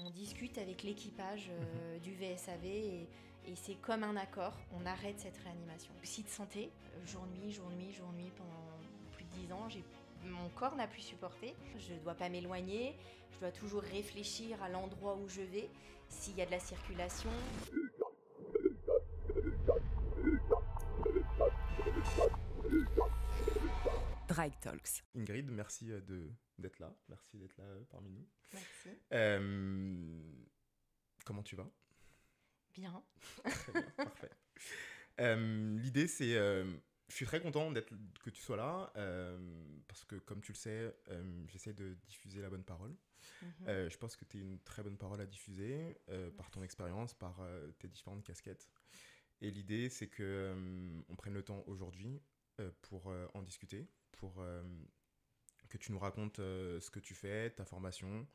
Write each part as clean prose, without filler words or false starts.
On discute avec l'équipage du VSAV et c'est comme un accord, on arrête cette réanimation. Souci de santé, jour-nuit pendant plus de 10 ans, mon corps n'a plus supporté. Je ne dois pas m'éloigner, je dois toujours réfléchir à l'endroit où je vais, s'il y a de la circulation. Drag Talks. Ingrid, merci d'être là. Merci d'être là parmi nous. Merci. Comment tu vas ? Bien. Très bien, parfait. L'idée, c'est... je suis très content que tu sois là, parce que, comme tu le sais, j'essaie de diffuser la bonne parole. Je pense que tu es une très bonne parole à diffuser, par ton expérience, par tes différentes casquettes. Et l'idée, c'est qu'on prenne le temps aujourd'hui pour en discuter, pour que tu nous racontes ce que tu fais, ta formation,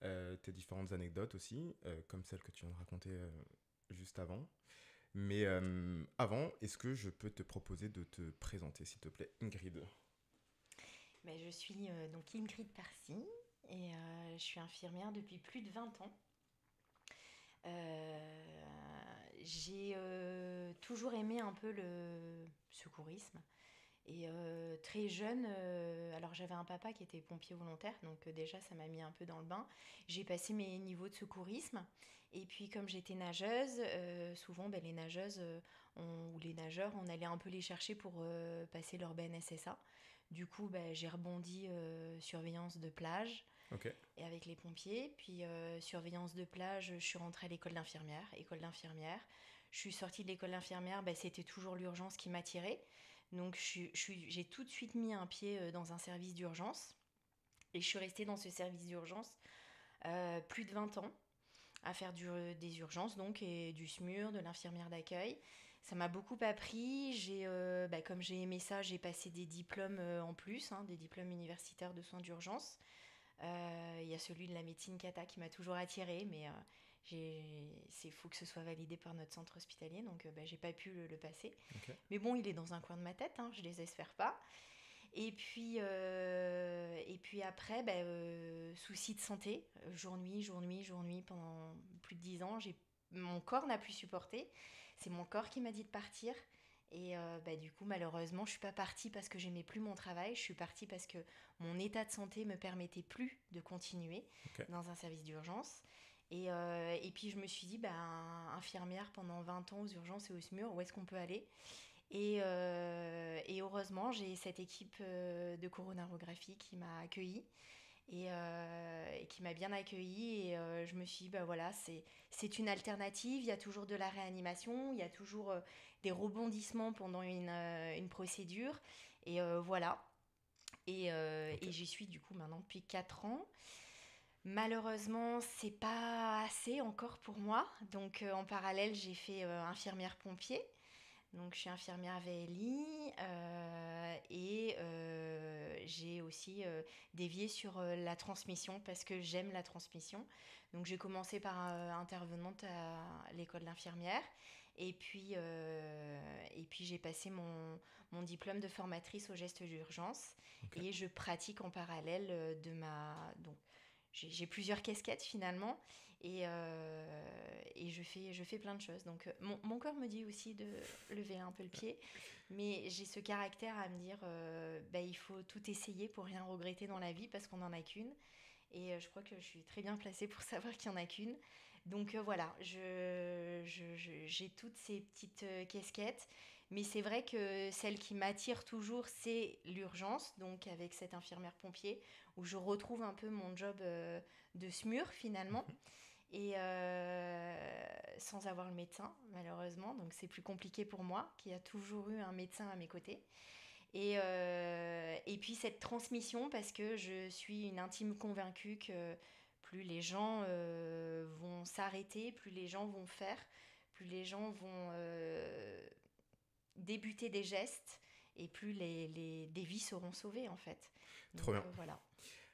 tes différentes anecdotes aussi, comme celle que tu viens de raconter juste avant. Mais avant, est-ce que je peux te proposer de te présenter, s'il te plaît, Ingrid ? Je suis donc Ingrid Parcy et je suis infirmière depuis plus de 20 ans. J'ai toujours aimé un peu le secourisme. Et très jeune, alors j'avais un papa qui était pompier volontaire, donc déjà ça m'a mis un peu dans le bain. J'ai passé mes niveaux de secourisme. Et puis comme j'étais nageuse, souvent les nageuses ou les nageurs, on allait un peu les chercher pour passer leur BNSSA. Du coup, j'ai rebondi surveillance de plage. Ok. Et avec les pompiers. Puis surveillance de plage, je suis rentrée à l'école d'infirmière. Je suis sortie de l'école d'infirmière, c'était toujours l'urgence qui m'attirait. Donc j'ai tout de suite mis un pied dans un service d'urgence. Et je suis restée dans ce service d'urgence plus de 20 ans à faire des urgences donc, et du SMUR, de l'infirmière d'accueil. Ça m'a beaucoup appris. Comme j'ai aimé ça, j'ai passé des diplômes en plus, des diplômes universitaires de soins d'urgence. Il y a celui de la médecine cata qui m'a toujours attirée, mais c'est fou que ce soit validé par notre centre hospitalier, donc j'ai pas pu le passer. Okay. Mais bon, il est dans un coin de ma tête, je désespère pas. Et puis après, souci de santé, jour-nuit pendant plus de 10 ans, mon corps n'a plus supporté. C'est mon corps qui m'a dit de partir. Et du coup, malheureusement, je suis pas partie parce que j'aimais plus mon travail. Je suis partie parce que mon état de santé me permettait plus de continuer dans un service d'urgence. Et puis, je me suis dit, infirmière pendant 20 ans aux urgences et au SMUR, où est-ce qu'on peut aller ? Et heureusement, j'ai cette équipe de coronarographie qui m'a accueillie et qui m'a bien accueillie. Et je me suis dit, voilà, c'est une alternative. Il y a toujours de la réanimation, il y a toujours des rebondissements pendant une procédure. Et voilà. Et j'y suis du coup maintenant depuis 4 ans. Malheureusement, c'est pas assez encore pour moi. Donc en parallèle, j'ai fait infirmière pompier. Donc, je suis infirmière VLI et j'ai aussi dévié sur la transmission parce que j'aime la transmission. Donc, j'ai commencé par intervenante à l'école d'infirmière et puis j'ai passé mon diplôme de formatrice aux gestes d'urgence et je pratique en parallèle Donc, j'ai plusieurs casquettes finalement et je fais plein de choses. Donc mon corps me dit aussi de lever un peu le pied, mais j'ai ce caractère à me dire il faut tout essayer pour rien regretter dans la vie parce qu'on n'en a qu'une. Et je crois que je suis très bien placée pour savoir qu'il n'y en a qu'une. Donc voilà, j'ai toutes ces petites casquettes. Mais c'est vrai que celle qui m'attire toujours, c'est l'urgence. Donc avec cette infirmière pompier, où je retrouve un peu mon job de SMUR finalement. Et sans avoir le médecin, malheureusement. Donc c'est plus compliqué pour moi, qui a toujours eu un médecin à mes côtés. Et puis cette transmission, parce que je suis une intime convaincue que plus les gens vont s'arrêter, plus les gens vont faire, plus les gens vont débuter des gestes, et plus des vies seront sauvées en fait. Donc, trop bien. Voilà.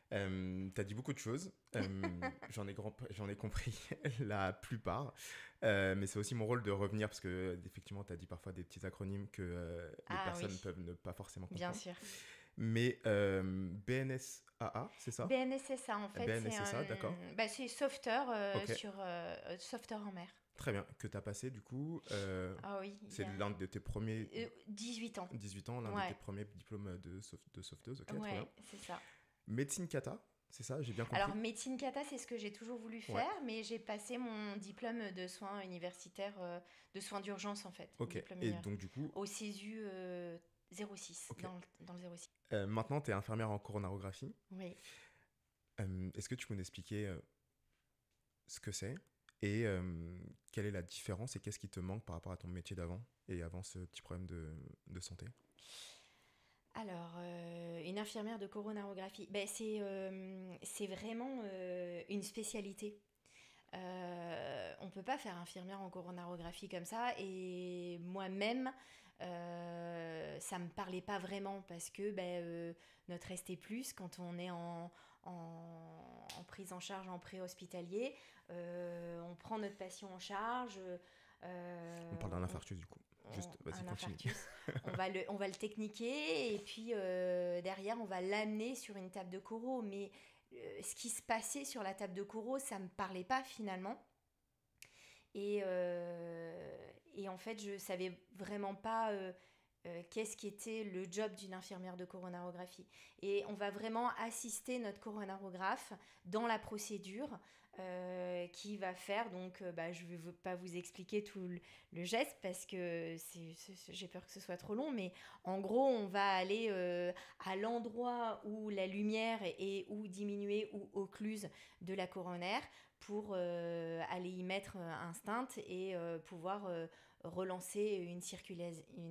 T'as dit beaucoup de choses, j'en ai compris la plupart, mais c'est aussi mon rôle de revenir parce que effectivement t'as dit parfois des petits acronymes que les personnes peuvent ne pas forcément comprendre. Bien sûr. Mais BNSAA, c'est ça? BNSSA, en fait, BNSSA, d'accord. c'est sauveteur Ok. sauveteur en mer. Très bien. Que tu as passé, du coup, Ah oui, c'est l'un de tes premiers 18 ans. 18 ans, l'un de Ouais. tes premiers diplômes de sauveteuse. Ok, très bien. Ouais, c'est ça. Médecine kata, c'est ça, j'ai bien compris. Alors, médecine kata, c'est ce que j'ai toujours voulu Ouais. faire, mais j'ai passé mon diplôme de soins universitaires, de soins d'urgence, en fait. Ok. Diplôme Et donc, du coup, au CESU 06, Ok. dans le 06. maintenant, tu es infirmière en coronarographie. Oui. Est-ce que tu peux nous expliquer ce que c'est et quelle est la différence et qu'est-ce qui te manque par rapport à ton métier d'avant et avant ce petit problème de santé? Alors, une infirmière de coronarographie, c'est vraiment une spécialité. On ne peut pas faire infirmière en coronarographie comme ça. Et moi-même, ça ne me parlait pas vraiment parce que notre ST+, quand on est en prise en charge en préhospitalier, on prend notre patient en charge. On parle d'un infarctus, du coup. Juste, vas-y, un continue. infarctus. on va le techniquer et puis derrière, on va l'amener sur une table de choro. Mais ce qui se passait sur la table de choro, ça ne me parlait pas finalement. Et en fait, je ne savais vraiment pas qu'est-ce qui était le job d'une infirmière de coronarographie. Et on va vraiment assister notre coronarographe dans la procédure qui va faire, donc je ne vais pas vous expliquer tout le geste parce que j'ai peur que ce soit trop long, mais en gros, on va aller à l'endroit où la lumière est ou diminuée ou occluse de la coronaire pour aller y mettre un stent et pouvoir relancer une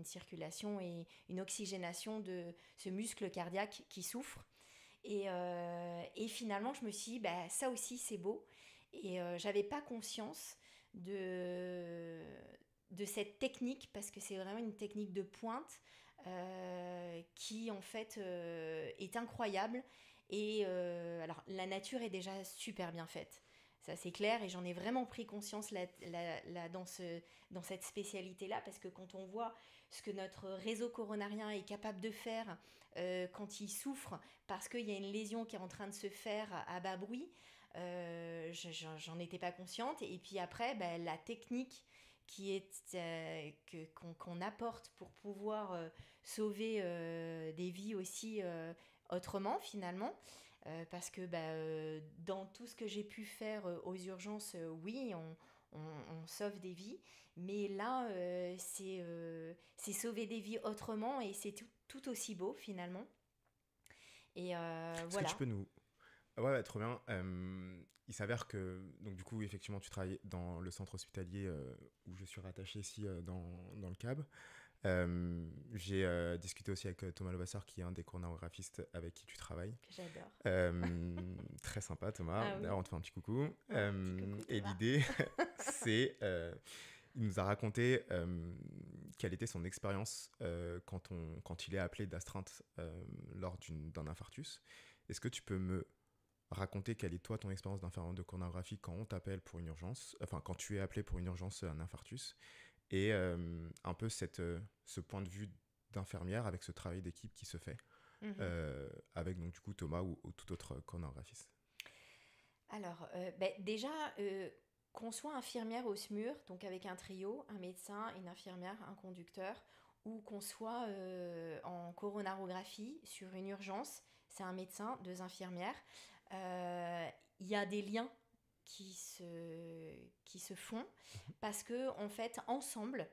circulation et une oxygénation de ce muscle cardiaque qui souffre. Et finalement, je me suis dit, ça aussi, c'est beau. Et j'avais pas conscience de cette technique, parce que c'est vraiment une technique de pointe qui, en fait, est incroyable. Et alors, la nature est déjà super bien faite. Ça, c'est clair, et j'en ai vraiment pris conscience dans cette spécialité-là, parce que quand on voit ce que notre réseau coronarien est capable de faire quand il souffre, parce qu'il y a une lésion qui est en train de se faire à bas bruit, j'en étais pas consciente. Et puis après, la technique qui est qu'on apporte pour pouvoir sauver des vies aussi autrement, finalement. Parce que dans tout ce que j'ai pu faire aux urgences, oui, on sauve des vies, mais là, c'est sauver des vies autrement, et c'est tout aussi beau finalement. Et Est-ce voilà. que tu peux nous... Ouais, trop bien. Il s'avère que, donc du coup, effectivement, tu travailles dans le centre hospitalier où je suis rattaché ici dans le CAB. J'ai discuté aussi avec Thomas Levasseur, qui est un des coronarographistes avec qui tu travailles. Que j'adore. Très sympa, Thomas. Ah oui. D'ailleurs, on te fait un petit coucou. Petit coucou, Et Thomas. l'idée, c'est... il nous a raconté quelle était son expérience quand il est appelé d'astreinte lors d'un infarctus. Est-ce que tu peux me raconter quelle est toi ton expérience d'infirmière de coronarographie quand on t'appelle pour une urgence, enfin quand tu es appelé pour une urgence, un infarctus, et un peu ce point de vue d'infirmière avec ce travail d'équipe qui se fait avec donc du coup Thomas ou tout autre coronarographiste? Alors, déjà, qu'on soit infirmière au SMUR, donc avec un trio, un médecin, une infirmière, un conducteur, ou qu'on soit en coronarographie sur une urgence, c'est un médecin, 2 infirmières, il y a des liens qui se font parce que, en fait, ensemble,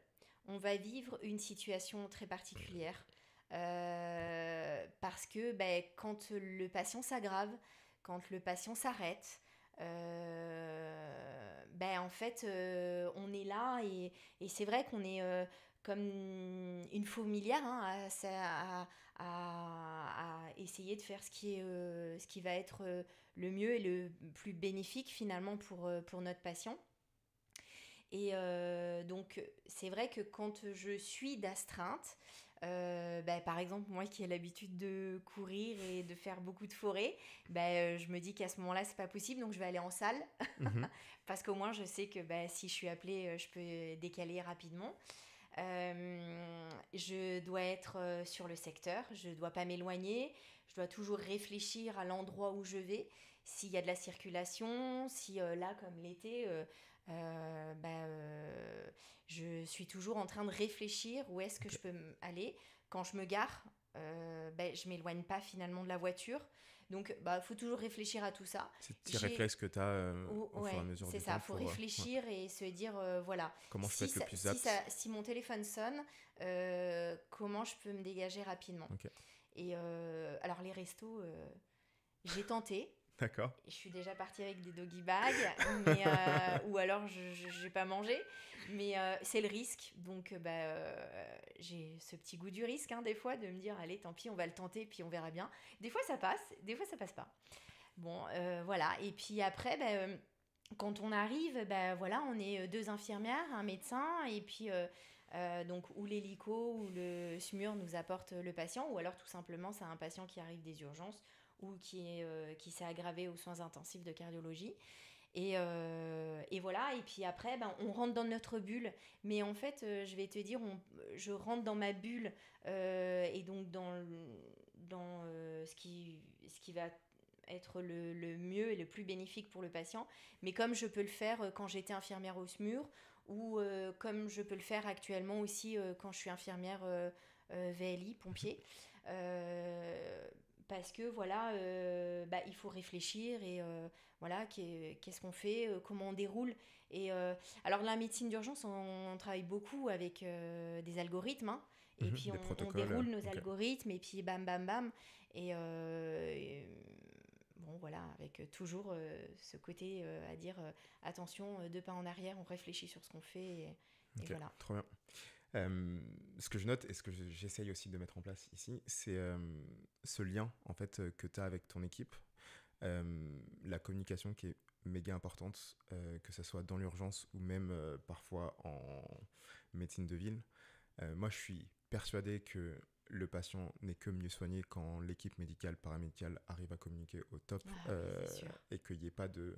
on va vivre une situation très particulière. Parce que quand le patient s'aggrave, quand le patient s'arrête, en fait, on est là, et c'est vrai qu'on est comme une fourmilière à essayer de faire ce qui va être le mieux et le plus bénéfique finalement pour notre patient. Et donc, c'est vrai que quand je suis d'astreinte, par exemple, moi qui ai l'habitude de courir et de faire beaucoup de forêt, je me dis qu'à ce moment-là, c'est pas possible, donc je vais aller en salle. Parce qu'au moins, je sais que si je suis appelée, je peux décaler rapidement. Je dois être sur le secteur, je ne dois pas m'éloigner, je dois toujours réfléchir à l'endroit où je vais, s'il y a de la circulation, si là, comme l'été, je suis toujours en train de réfléchir où est-ce que je peux aller. Quand je me gare, je ne m'éloigne pas finalement de la voiture. Donc, faut toujours réfléchir à tout ça. C'est petit réflexe que tu as au fur et à mesure du temps. C'est ça, il faut réfléchir et se dire, voilà. Comment je peux être le plus apte si mon téléphone sonne, comment je peux me dégager rapidement. Okay. Et alors, les restos, j'ai tenté. D'accord. Je suis déjà partie avec des doggy bags, ou alors je n'ai pas mangé. Mais c'est le risque. Donc, j'ai ce petit goût du risque, des fois, de me dire, allez, tant pis, on va le tenter, puis on verra bien. Des fois, ça passe, des fois, ça passe pas. Bon, voilà. Et puis après, quand on arrive, voilà, on est 2 infirmières, un médecin, et puis donc ou l'hélico ou le SMUR nous apporte le patient, ou alors tout simplement, c'est un patient qui arrive des urgences ou qui s'est aggravé aux soins intensifs de cardiologie. Et voilà, et puis après, on rentre dans notre bulle. Mais en fait, je vais te dire, je rentre dans ma bulle, et donc dans ce qui va être le mieux et le plus bénéfique pour le patient. Mais comme je peux le faire quand j'étais infirmière au SMUR, ou comme je peux le faire actuellement aussi quand je suis infirmière VLI, pompier. Parce que voilà, il faut réfléchir et voilà, qu'est-ce qu'on fait, comment on déroule. Et alors la médecine d'urgence, on travaille beaucoup avec des algorithmes, et puis on déroule nos algorithmes, et puis bam bam bam. Et bon voilà, avec toujours ce côté à dire attention, 2 pas en arrière, on réfléchit sur ce qu'on fait, et voilà. Trop bien. Ce que je note et ce que j'essaye aussi de mettre en place ici, c'est ce lien en fait que tu as avec ton équipe, la communication qui est méga importante, que ce soit dans l'urgence ou même parfois en médecine de ville. Moi, je suis persuadé que le patient n'est que mieux soigné quand l'équipe médicale, paramédicale arrive à communiquer au top, et qu'il n'y ait pas de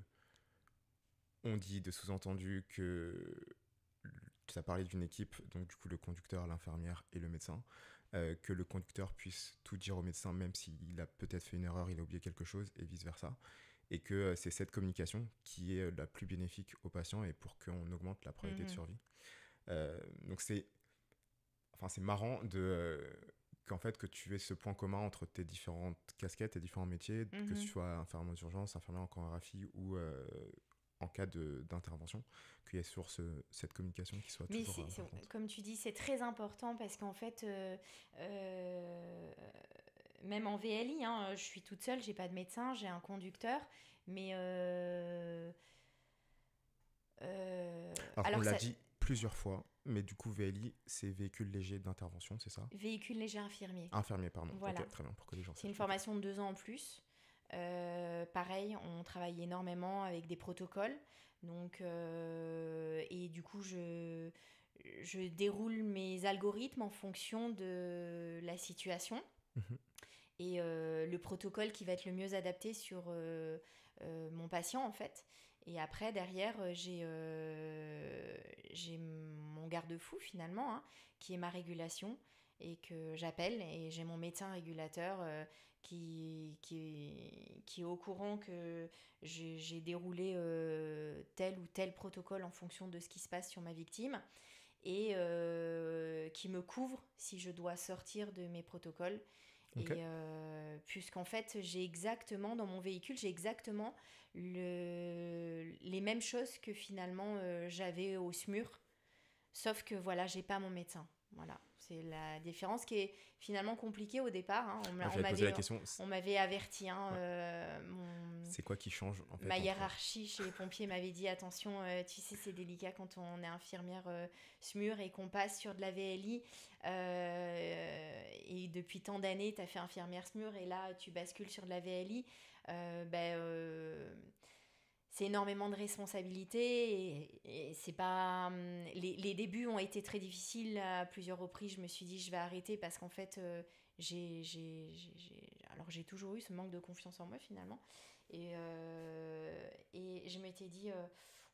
on-dit, de sous-entendu, que ça parlait d'une équipe, donc du coup le conducteur, l'infirmière et le médecin, que le conducteur puisse tout dire au médecin, même s'il a peut-être fait une erreur, il a oublié quelque chose, et vice-versa. Et que c'est cette communication qui est la plus bénéfique au patient et pour qu'on augmente la probabilité de survie. Donc c'est marrant qu'en fait, que tu aies ce point commun entre tes différentes casquettes, tes différents métiers, que tu sois infirmière aux urgences, infirmière en chorégraphie ou en cas d'intervention, qu'il y ait sur cette communication qui soit toujours importante. Comme tu dis, c'est très important parce qu'en fait, même en VLI, je suis toute seule, j'ai pas de médecin, j'ai un conducteur, mais alors on l'a dit plusieurs fois, mais du coup VLI, c'est véhicule léger d'intervention, c'est ça ? Véhicule léger infirmier. Infirmier, pardon. Voilà. Okay, très bien, pour que les gens c'est une formation de 2 ans en plus. Pareil, on travaille énormément avec des protocoles. Donc, et du coup, je déroule mes algorithmes en fonction de la situation. Et le protocole qui va être le mieux adapté sur mon patient, en fait. Et après, derrière, j'ai mon garde-fou, finalement, qui est ma régulation, et que j'appelle. Et j'ai mon médecin régulateur qui est au courant que j'ai déroulé tel ou tel protocole en fonction de ce qui se passe sur ma victime, et qui me couvre si je dois sortir de mes protocoles. Okay. Et puisqu'en fait, dans mon véhicule, j'ai exactement les mêmes choses que finalement j'avais au SMUR, sauf que voilà, j'ai pas mon médecin. Voilà, c'est la différence qui est finalement compliquée au départ. On m'avait averti. C'est quoi qui change en fait, ma hiérarchie chez les pompiers m'avait dit attention, tu sais, c'est délicat quand on est infirmière SMUR et qu'on passe sur de la VLI. Et depuis tant d'années, tu as fait infirmière SMUR et là, tu bascules sur de la VLI. C'est énormément de responsabilités et c'est pas... Les débuts ont été très difficiles à plusieurs reprises. Je me suis dit, je vais arrêter parce qu'en fait, j'ai toujours eu ce manque de confiance en moi finalement. Et je m'étais dit,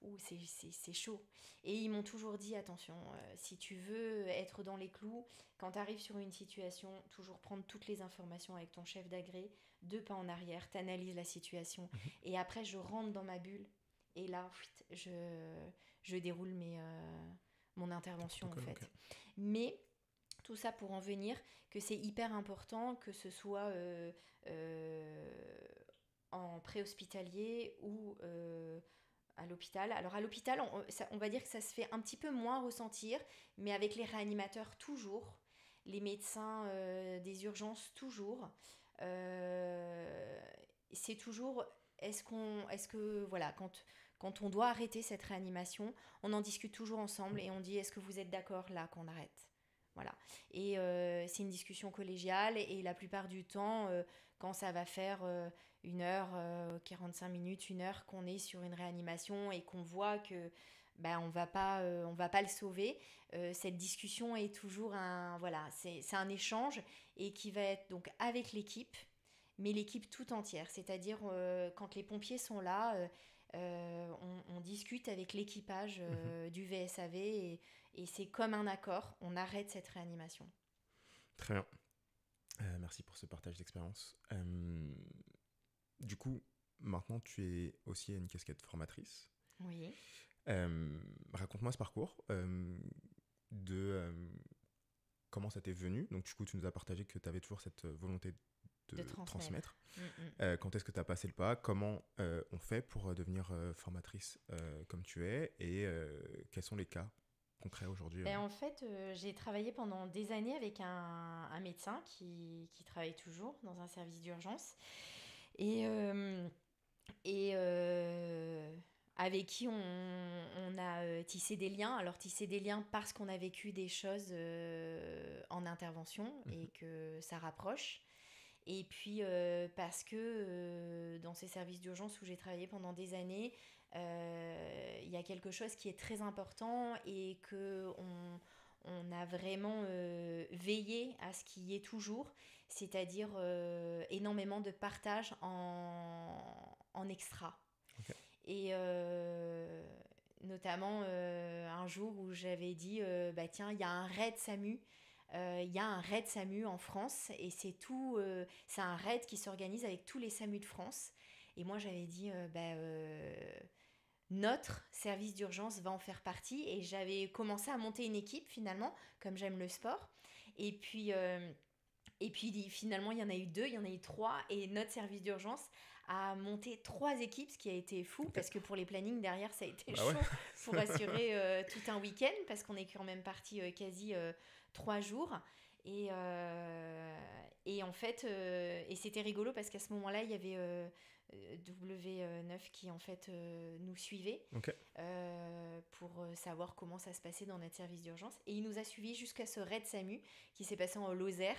ouh, c'est chaud. Et ils m'ont toujours dit, attention, si tu veux être dans les clous, quand tu arrives sur une situation, toujours prendre toutes les informations avec ton chef d'agré, 2 pas en arrière, t'analyses la situation, et après je rentre dans ma bulle, et là, je déroule mon intervention en fait. Mais tout ça pour en venir que c'est hyper important que ce soit en préhospitalier ou à l'hôpital. Alors à l'hôpital, on va dire que ça se fait un petit peu moins ressentir, mais avec les réanimateurs toujours, les médecins des urgences toujours. C'est toujours, est-ce que voilà, quand on doit arrêter cette réanimation, on en discute toujours ensemble et on dit est-ce que vous êtes d'accord là qu'on arrête ? Voilà. Et c'est une discussion collégiale et la plupart du temps, quand ça va faire 1 heure, 45 minutes, 1 heure qu'on est sur une réanimation et qu'on voit que on va pas le sauver, cette discussion est toujours c'est un échange et qui va être donc avec l'équipe, mais l'équipe tout entière. C'est-à-dire quand les pompiers sont là, on discute avec l'équipage du VSAV et c'est comme un accord, on arrête cette réanimation. Très bien. Merci pour ce partage d'expérience. Du coup, maintenant tu es aussi à une casquette formatrice. Oui. Raconte-moi ce parcours de comment ça t'est venu. Donc du coup, tu nous as partagé que tu avais toujours cette volonté de transmettre. Quand est-ce que tu as passé le pas ? Comment on fait pour devenir formatrice comme tu es ? Et quels sont les cas concrets aujourd'hui En fait, j'ai travaillé pendant des années avec un médecin qui travaille toujours dans un service d'urgence et avec qui on a tissé des liens. Alors tissé des liens parce qu'on a vécu des choses en intervention et que ça rapproche. Et puis parce que dans ces services d'urgence où j'ai travaillé pendant des années, il y a quelque chose qui est très important et qu'on a vraiment veillé à ce qu'il y ait toujours, c'est-à-dire énormément de partage en extra. Okay. Et notamment un jour où j'avais dit tiens, il y a un raid SAMU. Il y a un raid SAMU en France et c'est un raid qui s'organise avec tous les SAMU de France. Et moi j'avais dit notre service d'urgence va en faire partie et j'avais commencé à monter une équipe finalement, comme j'aime le sport. Et puis finalement il y en a eu 2, il y en a eu 3 et notre service d'urgence a monté 3 équipes, ce qui a été fou parce que pour les plannings derrière ça a été chaud pour assurer tout un week-end parce qu'on est quand même parti quasi 3 jours et en fait et c'était rigolo parce qu'à ce moment-là il y avait W9 qui en fait nous suivait pour savoir comment ça se passait dans notre service d'urgence et il nous a suivis jusqu'à ce raid SAMU qui s'est passé en Lozère.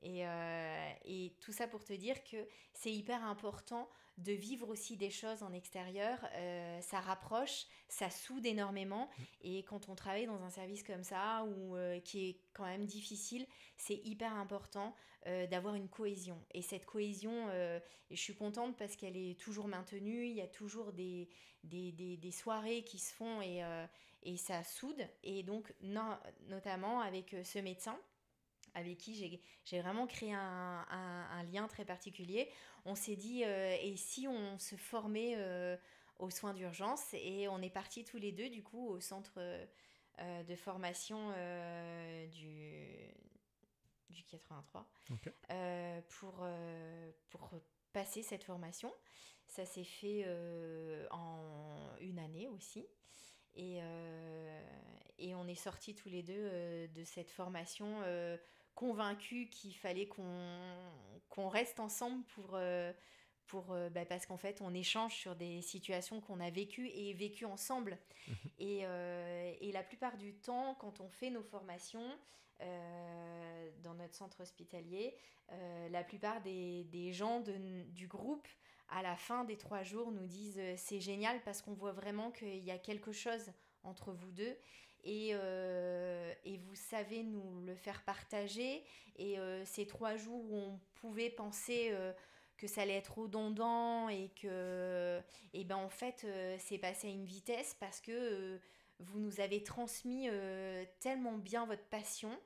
Et tout ça pour te dire que c'est hyper important de vivre aussi des choses en extérieur, ça rapproche, ça soude énormément et quand on travaille dans un service comme ça qui est quand même difficile, c'est hyper important d'avoir une cohésion et cette cohésion je suis contente parce qu'elle est toujours maintenue, il y a toujours des soirées qui se font et ça soude et donc notamment avec ce médecin avec qui j'ai vraiment créé un lien très particulier. On s'est dit, et si on se formait aux soins d'urgence et on est partis tous les deux du coup au centre de formation du 83 pour passer cette formation. Ça s'est fait en 1 année aussi. Et on est sortis tous les deux de cette formation convaincus qu'il fallait qu'on reste ensemble parce qu'en fait on échange sur des situations qu'on a vécues ensemble. Et la plupart du temps quand on fait nos formations dans notre centre hospitalier, la plupart des gens du groupe à la fin des 3 jours nous disent c'est génial parce qu'on voit vraiment qu'il y a quelque chose entre vous deux et vous savez nous le faire partager et ces 3 jours où on pouvait penser que ça allait être redondant et que, et ben en fait, c'est passé à une vitesse parce que vous nous avez transmis tellement bien votre passion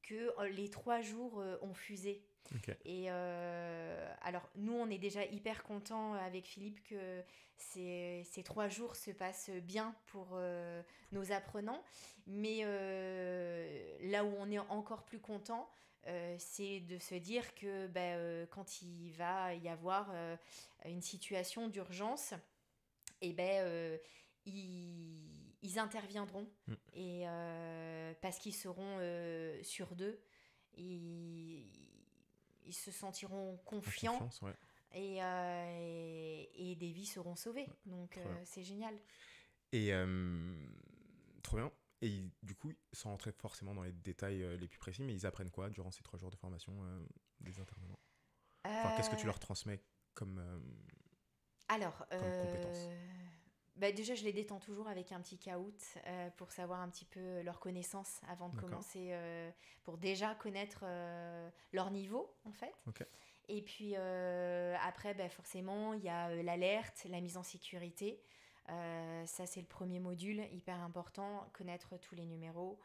que les 3 jours ont fusé. Ok. Et alors, nous, on est déjà hyper contents avec Philippe que ces 3 jours se passent bien pour nos apprenants. Mais là où on est encore plus content, c'est de se dire que quand il va y avoir une situation d'urgence, et ils interviendront. Mm. Et parce qu'ils seront sur deux. Ils, ils se sentiront En confiants confiance, ouais. et des vies seront sauvées. Donc Trop bien. c'est génial. Et trop bien. Et du coup, sans rentrer forcément dans les détails les plus précis, mais ils apprennent quoi durant ces 3 jours de formation des intervenants? Enfin, qu'est-ce que tu leur transmets comme, Alors, comme compétences? déjà, je les détends toujours avec un petit caout pour savoir un petit peu leur connaissance avant de D'accord. commencer, pour déjà connaître leur niveau, en fait. Ok. Et puis après, forcément, il y a l'alerte, la mise en sécurité. Ça, c'est le premier module, hyper important, connaître tous les numéros,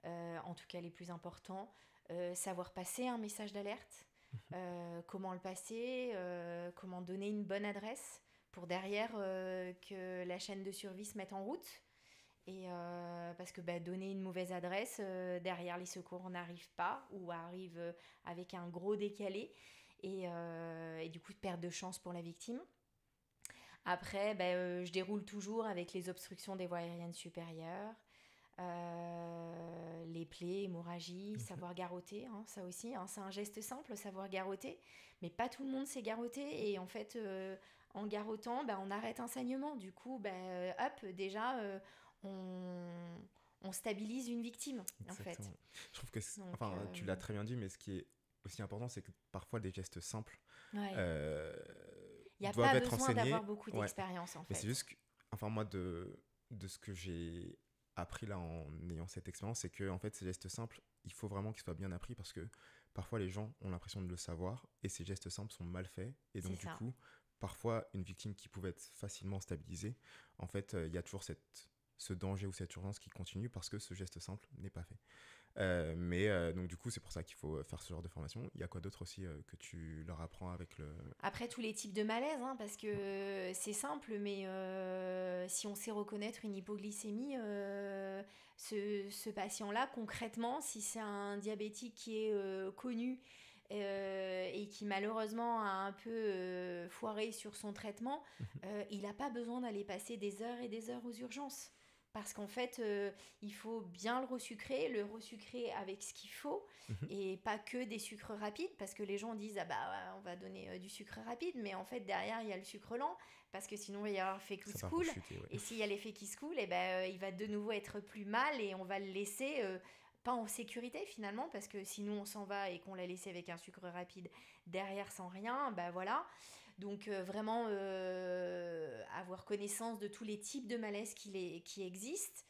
en tout cas les plus importants. Savoir passer un message d'alerte, comment le passer, comment donner une bonne adresse pour derrière que la chaîne de survie se mette en route. Et parce que donner une mauvaise adresse, derrière les secours n'arrivent pas ou arrivent avec un gros décalé et du coup perte de chance pour la victime. Après, je déroule toujours avec les obstructions des voies aériennes supérieures, les plaies, hémorragie, savoir garrotter, hein, ça aussi, hein, c'est un geste simple, savoir garrotter, mais pas tout le monde sait garrotter et en fait, en garrottant, on arrête un saignement. Du coup, hop, déjà, on stabilise une victime, en fait. Exactement. Je trouve que, Donc, enfin, tu l'as très bien dit, mais ce qui est aussi important, c'est que parfois des gestes simples ouais. Il n'y a doivent pas être besoin enseignés. d'avoir beaucoup Ouais. d'expérience, en Mais fait. c'est juste que, enfin, moi, de ce que j'ai appris là en ayant cette expérience, c'est que en fait, ces gestes simples, il faut vraiment qu'ils soient bien appris parce que parfois les gens ont l'impression de le savoir et ces gestes simples sont mal faits. Et donc, C'est du ça. coup, parfois, une victime qui pouvait être facilement stabilisée, en fait, il y a toujours ce danger ou cette urgence qui continue parce que ce geste simple n'est pas fait. Donc du coup, c'est pour ça qu'il faut faire ce genre de formation. Il y a quoi d'autre aussi que tu leur apprends avec le... Après, tous les types de malaise, hein, parce que c'est simple, mais si on sait reconnaître une hypoglycémie, ce patient-là, concrètement, si c'est un diabétique qui est connu et qui malheureusement a un peu foiré sur son traitement, il n'a pas besoin d'aller passer des heures et des heures aux urgences. Parce qu'en fait, il faut bien le resucrer avec ce qu'il faut et pas que des sucres rapides parce que les gens disent on va donner du sucre rapide, mais en fait derrière il y a le sucre lent parce que sinon il va y avoir l'effet qui se coule et s'il y a l'effet qui se coule, il va de nouveau être plus mal et on va le laisser pas en sécurité finalement parce que si nous on s'en va et qu'on l'a laissé avec un sucre rapide derrière sans rien, voilà. Donc vraiment avoir connaissance de tous les types de malaises qui existent,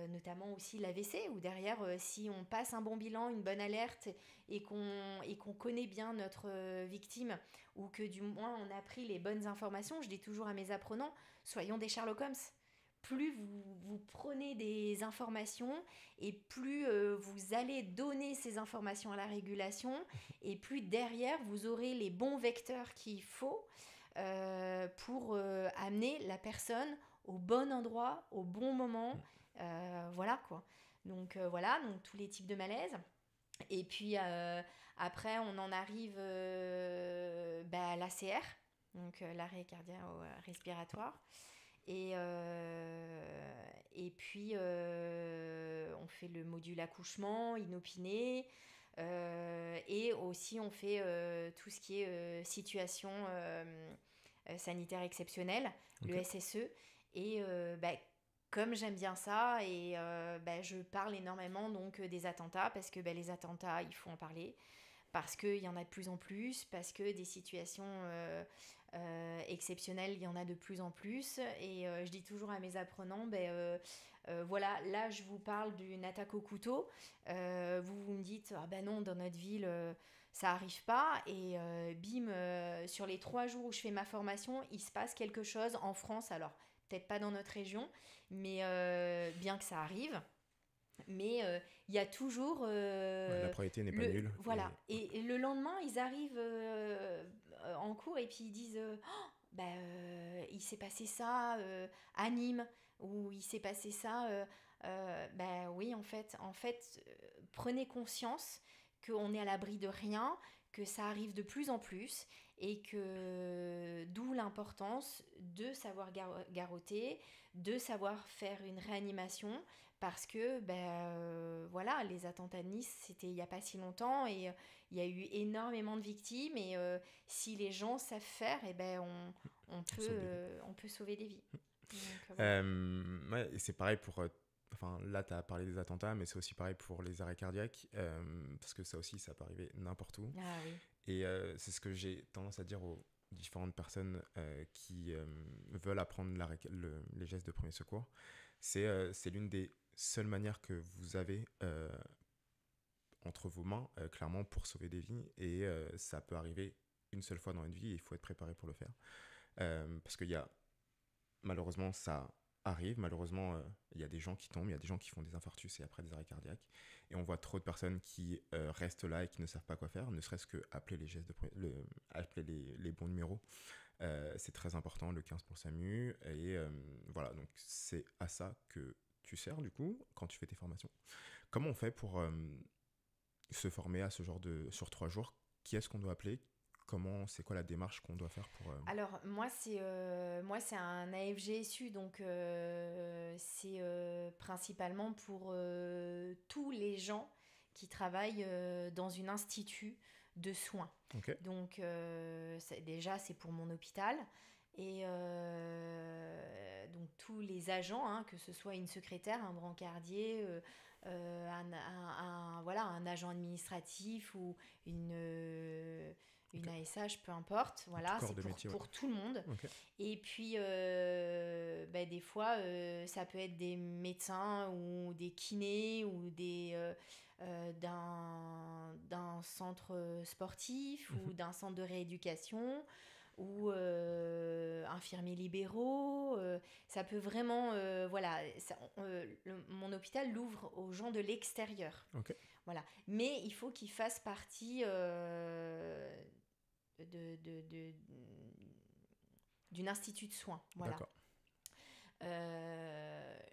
notamment aussi l'AVC, où derrière, si on passe un bon bilan, une bonne alerte, et qu'on connaît bien notre victime, ou que du moins on a pris les bonnes informations, je dis toujours à mes apprenants, soyons des Sherlock Holmes. Plus vous prenez des informations et plus vous allez donner ces informations à la régulation et plus derrière vous aurez les bons vecteurs qu'il faut pour amener la personne au bon endroit, au bon moment. Voilà quoi. Donc voilà, donc tous les types de malaise. Et puis après on en arrive à l'ACR, donc l'arrêt cardio-respiratoire. Et puis, on fait le module accouchement, inopiné. Et aussi, on fait tout ce qui est situation sanitaire exceptionnelle, le SSE. Et comme j'aime bien ça, et je parle énormément donc, des attentats, parce que les attentats, il faut en parler. Parce qu'il y en a de plus en plus, parce que des situations exceptionnelles, il y en a de plus en plus. Et je dis toujours à mes apprenants, voilà, là je vous parle d'une attaque au couteau. Vous me dites, non, dans notre ville, ça arrive pas et bim, sur les 3 jours où je fais ma formation, il se passe quelque chose en France, alors peut-être pas dans notre région, mais bien que ça arrive. Mais il y a toujours Ouais, la priorité n'est pas nulle. voilà. Et le lendemain, ils arrivent en cours et puis ils disent il s'est passé ça à Nîmes ou il s'est passé ça. Oui, en fait, prenez conscience qu'on est à l'abri de rien, que ça arrive de plus en plus et que d'où l'importance de savoir garrotter, de savoir faire une réanimation parce que voilà, les attentats de Nice, c'était il n'y a pas si longtemps et il y a eu énormément de victimes et si les gens savent faire, on peut sauver des vies. Donc, voilà. Ouais, et c'est pareil pour... Enfin, là, tu as parlé des attentats, mais c'est aussi pareil pour les arrêts cardiaques, parce que ça aussi, ça peut arriver n'importe où. Ah oui. Et c'est ce que j'ai tendance à dire aux différentes personnes qui veulent apprendre les gestes de premier secours. C'est l'une des seules manières que vous avez entre vos mains, clairement, pour sauver des vies. Et ça peut arriver une seule fois dans une vie et il faut être préparé pour le faire. Parce qu'il y a, malheureusement, ça arrive. Malheureusement, il y a des gens qui tombent, il y a des gens qui font des infarctus et après des arrêts cardiaques. Et on voit trop de personnes qui restent là et qui ne savent pas quoi faire, ne serait-ce que appeler appeler les bons numéros. C'est très important, le 15 pour SAMU. Et voilà, donc c'est à ça que tu sers du coup quand tu fais tes formations. Comment on fait pour se former à ce genre sur 3 jours? Qui est-ce qu'on doit appeler? C'est quoi la démarche qu'on doit faire pour... Alors, moi, c'est un AFGSU, donc c'est principalement pour tous les gens qui travaillent dans un institut de soins. Ok. Donc, déjà, c'est pour mon hôpital. Et donc, tous les agents, hein, que ce soit une secrétaire, un brancardier, voilà, un agent administratif ou une ASH, peu importe, voilà, c'est pour tout le monde. Okay. Et puis, des fois, ça peut être des médecins ou des kinés ou d'un centre sportif ou d'un centre de rééducation ou infirmiers libéraux. Ça peut vraiment... voilà, mon hôpital l'ouvre aux gens de l'extérieur. Okay. Voilà. Mais il faut qu'ils fassent partie d'une institut de soins. Voilà. D'accord.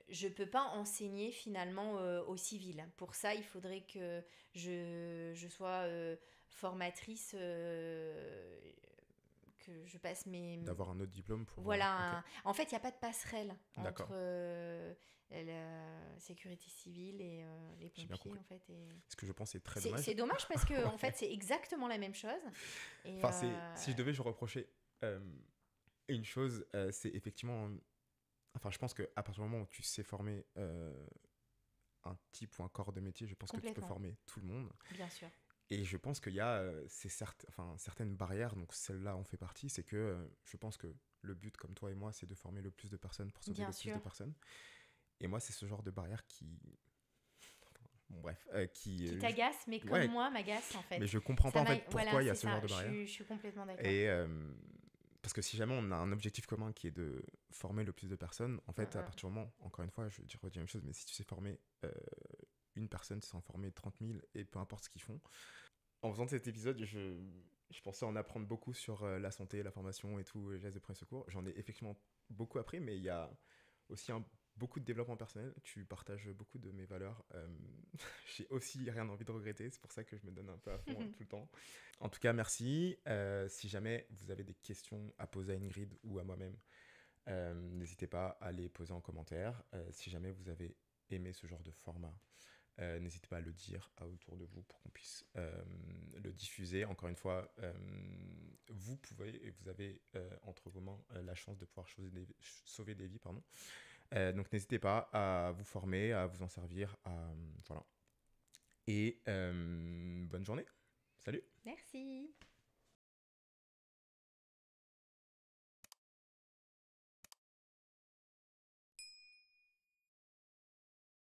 Je ne peux pas enseigner finalement aux civils. Pour ça, il faudrait que je sois formatrice, que je passe d'avoir un autre diplôme pour... Voilà. Okay. En fait, il n'y a pas de passerelle entre la sécurité civile et les pompiers. En fait, ce que je pense est très dommage. C'est dommage parce que en fait, c'est exactement la même chose. Et si je devais reprocher une chose, c'est effectivement... Enfin, je pense qu'à partir du moment où tu sais former un type ou un corps de métier, je pense que tu peux former tout le monde. Bien sûr. Et je pense qu'il y a certaines barrières, donc celle-là en fait partie, c'est que je pense que le but, comme toi et moi, c'est de former le plus de personnes pour sauver plus de personnes. Et moi, c'est ce genre de barrière qui... Bon, bref. Qui t'agace, mais comme moi, m'agace en fait. Mais je comprends pas en fait pourquoi il y a ce genre de barrière. Je suis complètement d'accord. Et parce que si jamais on a un objectif commun qui est de former le plus de personnes, en fait, à partir du moment, encore une fois, je redis la même chose, mais si tu sais former une personne, tu sais en former 30 000 et peu importe ce qu'ils font. En faisant cet épisode, je pensais en apprendre beaucoup sur la santé, la formation et tout, les gestes de premier secours. J'en ai effectivement beaucoup appris, mais il y a aussi beaucoup de développement personnel. Tu partages beaucoup de mes valeurs. J'ai aussi rien envie de regretter. C'est pour ça que je me donne un peu à fond tout le temps. En tout cas, merci. Si jamais vous avez des questions à poser à Ingrid ou à moi-même, n'hésitez pas à les poser en commentaire. Si jamais vous avez aimé ce genre de format, n'hésitez pas à le dire autour de vous pour qu'on puisse le diffuser. Encore une fois, vous pouvez et vous avez entre vos mains la chance de pouvoir sauver des vies. Donc n'hésitez pas à vous former, à vous en servir. Voilà. Et bonne journée. Salut. Merci.